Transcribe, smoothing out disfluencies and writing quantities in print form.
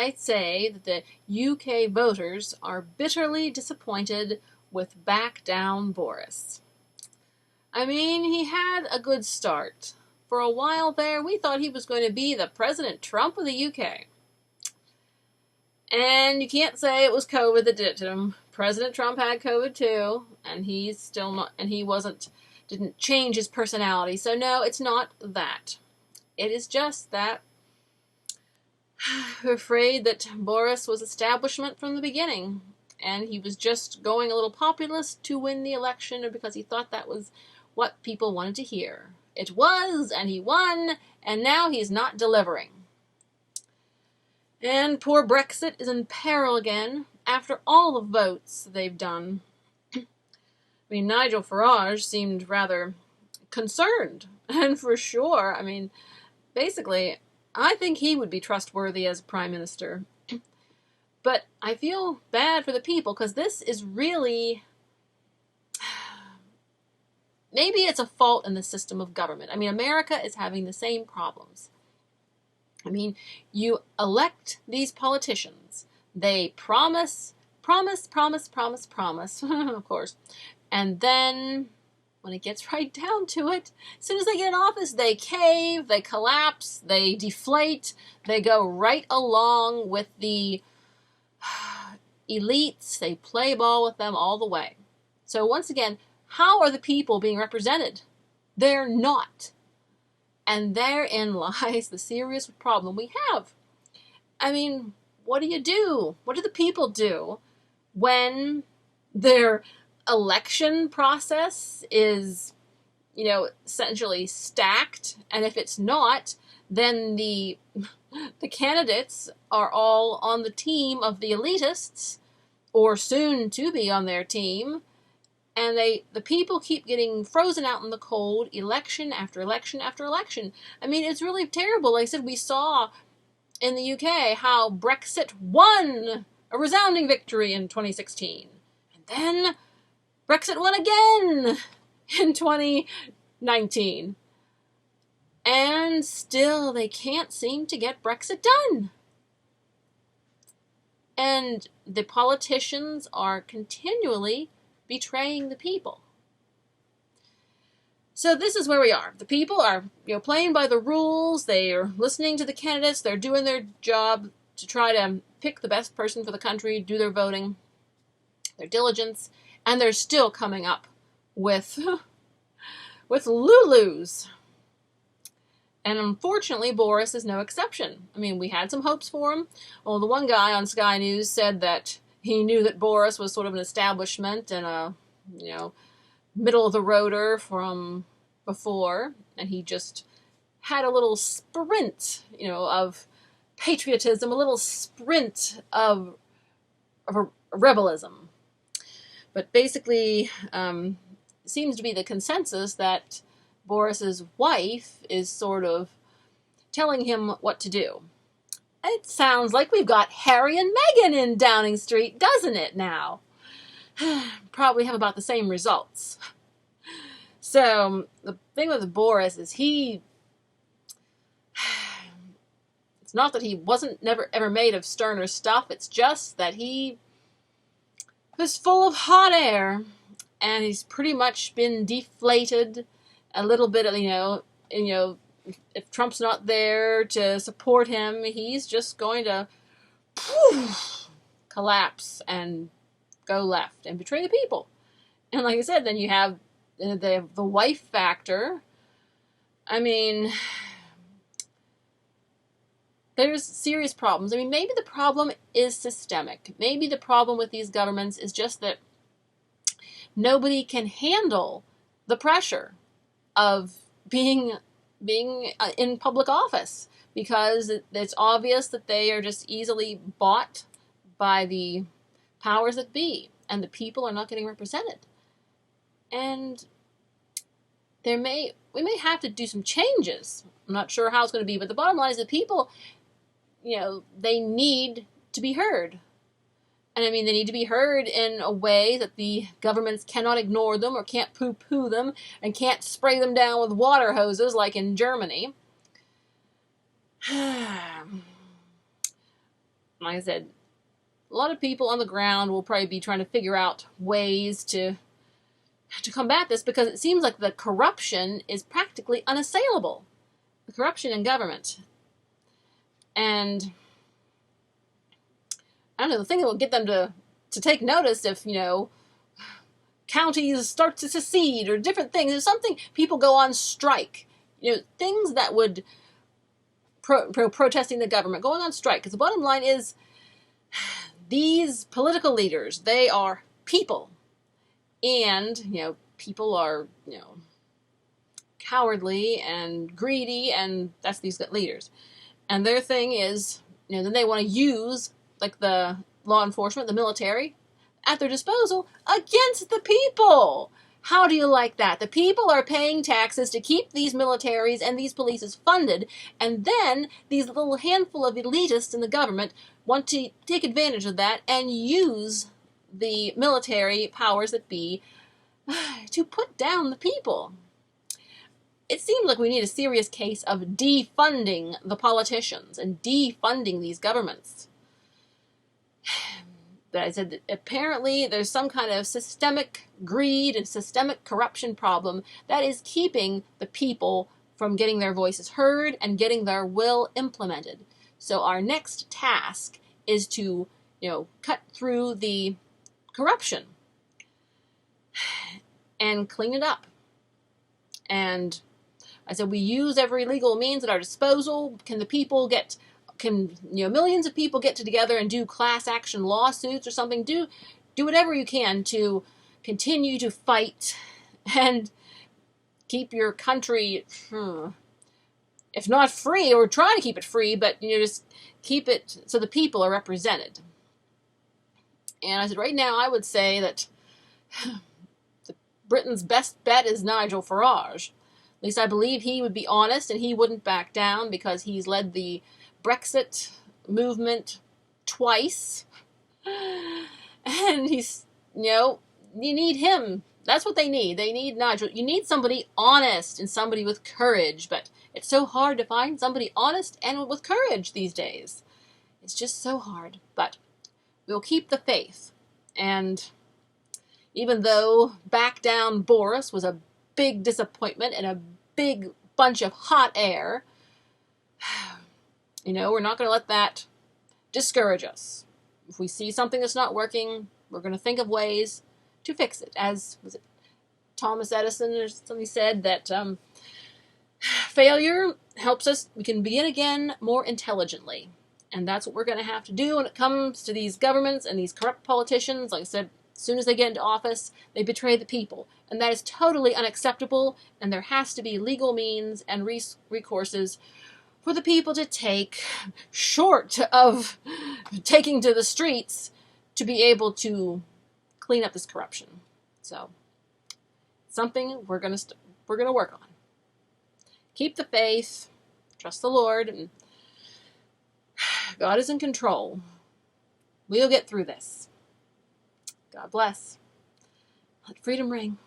I say that the UK voters are bitterly disappointed with back down Boris. I mean, he had a good start. For a while there, we thought he was going to be the President Trump of the UK. And you can't say it was COVID that did it to him. President Trump had COVID too, and he's still not, and he didn't change his personality. So no, it's not that. It is just that we're afraid that Boris was establishment from the beginning, and he was just going a little populist to win the election, or because he thought that was what people wanted to hear. It was, and he won, and now he's not delivering. And poor Brexit is in peril again after all the votes they've done. I mean, Nigel Farage seemed rather concerned, and for sure, I mean, basically, I think he would be trustworthy as Prime Minister. But I feel bad for the people, because this is really... Maybe it's a fault in the system of government. I mean, America is having the same problems. I mean, you elect these politicians. They promise, of course. And then, when it gets right down to it, as soon as they get in office, they cave, they collapse, they deflate, they go right along with the elites, they play ball with them all the way. So once again, how are the people being represented? They're not. And therein lies the serious problem we have. I mean, what do you do? What do the people do when their election process is, essentially stacked? And if it's not, then the candidates are all on the team of the elitists, or soon to be on their team. And the people keep getting frozen out in the cold, election after election after election. I mean, it's really terrible. Like I said, we saw in the UK how Brexit won a resounding victory in 2016. And then Brexit won again in 2019. And still, they can't seem to get Brexit done. And the politicians are continually betraying the people. So this is where we are. The people are, playing by the rules. They are listening to the candidates. They're doing their job to try to pick the best person for the country, do their voting, their diligence, and they're still coming up with Lulus. And unfortunately, Boris is no exception. I mean, we had some hopes for him. Well, the one guy on Sky News said that he knew that Boris was sort of an establishment and a, middle-of-the-roader from before, and he just had a little sprint, of patriotism, a little sprint of a rebelism. But basically, seems to be the consensus that Boris's wife is sort of telling him what to do. It sounds like we've got Harry and Meghan in Downing Street, doesn't it now? Probably have about the same results. So, the thing with Boris is it's not that he wasn't never ever made of sterner stuff, it's just that he was full of hot air, and he's pretty much been deflated a little bit of, if Trump's not there to support him, he's just going to collapse and go left and betray the people. And like I said, then you have the wife factor. I mean, there's serious problems. I mean, maybe the problem is systemic. Maybe the problem with these governments is just that nobody can handle the pressure of being in public office, because it's obvious that they are just easily bought by the powers that be, and the people are not getting represented. And we may have to do some changes. I'm not sure how it's going to be, but the bottom line is that people, they need to be heard. And I mean, they need to be heard in a way that the governments cannot ignore them or can't poo-poo them and can't spray them down with water hoses like in Germany. like I said, a lot of people on the ground will probably be trying to figure out ways to combat this, because it seems like the corruption is practically unassailable. The corruption in government. And I don't know, the thing that will get them to take notice if, counties start to secede or different things. There's something, people go on strike. Things that would protesting the government, going on strike. Because the bottom line is, these political leaders, they are people. And, people are, cowardly and greedy, and that's these leaders. And their thing is, then they want to use, like, the law enforcement, the military, at their disposal against the people. How do you like that? The people are paying taxes to keep these militaries and these polices funded, and then these little handful of elitists in the government want to take advantage of that and use the military powers that be to put down the people. It seems like we need a serious case of defunding the politicians and defunding these governments. But I said that apparently there's some kind of systemic greed and systemic corruption problem that is keeping the people from getting their voices heard and getting their will implemented. So our next task is to, cut through the corruption and clean it up. And I said we use every legal means at our disposal. Can millions of people get together and do class action lawsuits or something? Do whatever you can to continue to fight and keep your country, if not free, or try to keep it free, but just keep it so the people are represented. And I said right now I would say that Britain's best bet is Nigel Farage. At least I believe he would be honest and he wouldn't back down, because he's led the Brexit movement twice. And he's, you need him. That's what they need. They need Nigel. You need somebody honest and somebody with courage, but it's so hard to find somebody honest and with courage these days. It's just so hard. But we'll keep the faith. And even though back down Boris was a big disappointment and a big bunch of hot air, we're not going to let that discourage us. If we see something that's not working, we're going to think of ways to fix it. As was it Thomas Edison or somebody said, that failure helps us, we can begin again more intelligently. And that's what we're going to have to do when it comes to these governments and these corrupt politicians. Like I said, as soon as they get into office, they betray the people. And that is totally unacceptable, and there has to be legal means and recourses for the people to take, short of taking to the streets, to be able to clean up this corruption. So, something we're going to work on. Keep the faith, trust the Lord, and God is in control. We'll get through this. God bless. Let freedom ring.